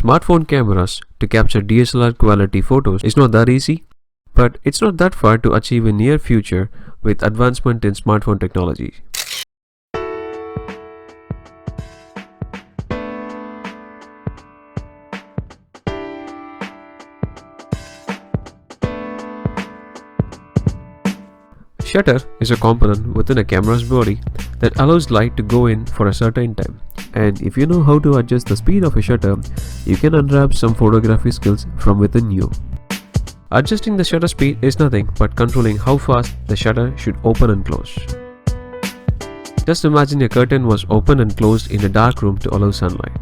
smartphone cameras to capture DSLR quality photos is not that easy, but it's not that far to achieve in near future with advancement in smartphone technology. Shutter is a component within a camera's body that allows light to go in for a certain time, and if you know how to adjust the speed of a shutter, you can unwrap some photography skills from within you. Adjusting the shutter speed is nothing but controlling how fast the shutter should open and close. Just imagine a curtain was open and closed in a dark room to allow sunlight.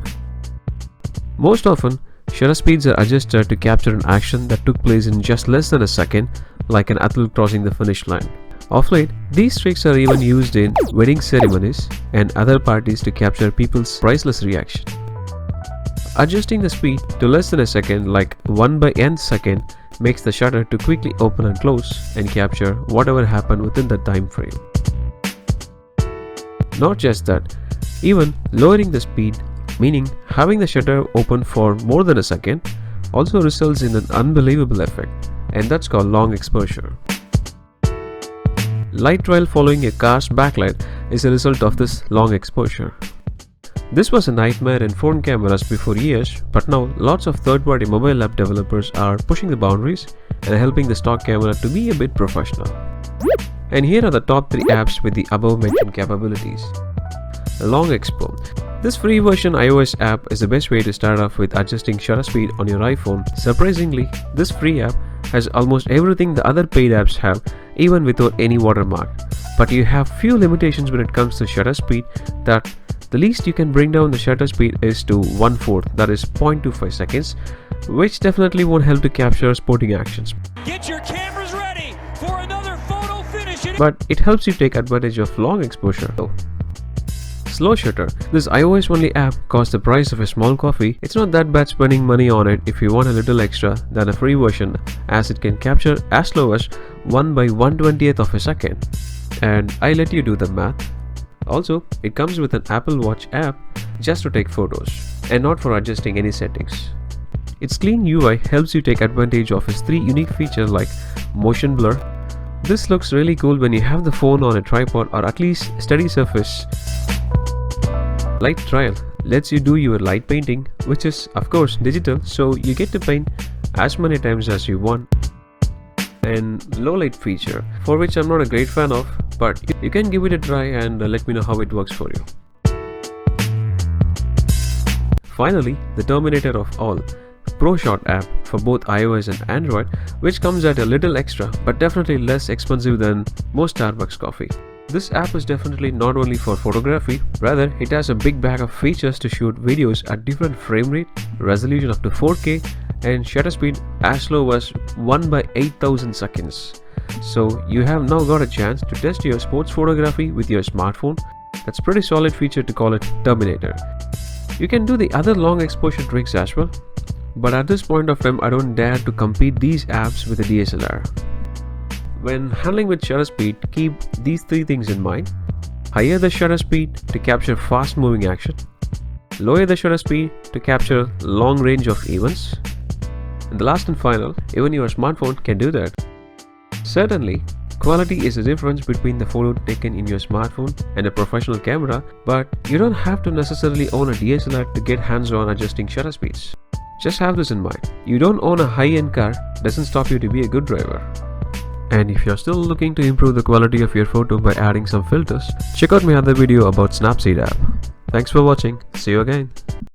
Most often, shutter speeds are adjusted to capture an action that took place in just less than a second, like an athlete crossing the finish line. Of late, these tricks are even used in wedding ceremonies and other parties to capture people's priceless reaction. Adjusting the speed to less than a second, like 1/n second, makes the shutter to quickly open and close and capture whatever happened within that time frame. Not just that, even lowering the speed, meaning having the shutter open for more than a second, also results in an unbelievable effect, and that's called long exposure. Light trail following a car's backlight is a result of this long exposure. This was a nightmare in phone cameras before years, but now lots of third-party mobile app developers are pushing the boundaries and helping the stock camera to be a bit professional. And here are the top 3 apps with the above mentioned capabilities. Long Expo. This free version iOS app is the best way to start off with adjusting shutter speed on your iPhone. Surprisingly, this free app has almost everything the other paid apps have, even without any watermark. But you have few limitations when it comes to shutter speed, that the least you can bring down the shutter speed is to 1/4, that is 0.25 seconds, which definitely won't help to capture sporting actions. Get your cameras ready for another photo finish. But it helps you take advantage of long exposure though. Slow shutter. This iOS only app costs the price of a small coffee. It's not that bad spending money on it if you want a little extra than a free version, as it can capture as slow as 1/120th of a second. And I let you do the math. Also, it comes with an Apple Watch app just to take photos and not for adjusting any settings. Its clean UI helps you take advantage of its 3 unique features like motion blur. This looks really cool when you have the phone on a tripod or at least steady surface. Light trail lets you do your light painting, which is of course digital, so you get to paint as many times as you want. And low light feature, for which I'm not a great fan of, but you can give it a try and let me know how it works for you. Finally, the Dominator of all, Proshot app for both iOS and Android, which comes at a little extra but definitely less expensive than most Starbucks coffee. This app is definitely not only for photography, rather it has a big bag of features to shoot videos at different frame rate, resolution up to 4K, and shutter speed as low as 1/8000 seconds. So you have now got a chance to test your sports photography with your smartphone. That's pretty solid feature to call it Dominator. You can do the other long exposure tricks as well, but at this point of time I don't dare to compete these apps with a DSLR. When handling with shutter speed, keep these 3 things in mind. Higher the shutter speed to capture fast moving action. Lower the shutter speed to capture long range of events. And the last and final, even your smartphone can do that. Certainly, quality is the difference between the photo taken in your smartphone and a professional camera, but you don't have to necessarily own a DSLR to get hands-on adjusting shutter speeds. Just have this in mind. You don't own a high-end car doesn't stop you to be a good driver. And if you're still looking to improve the quality of your photo by adding some filters, check out my other video about Snapseed app. Thanks for watching. See you again.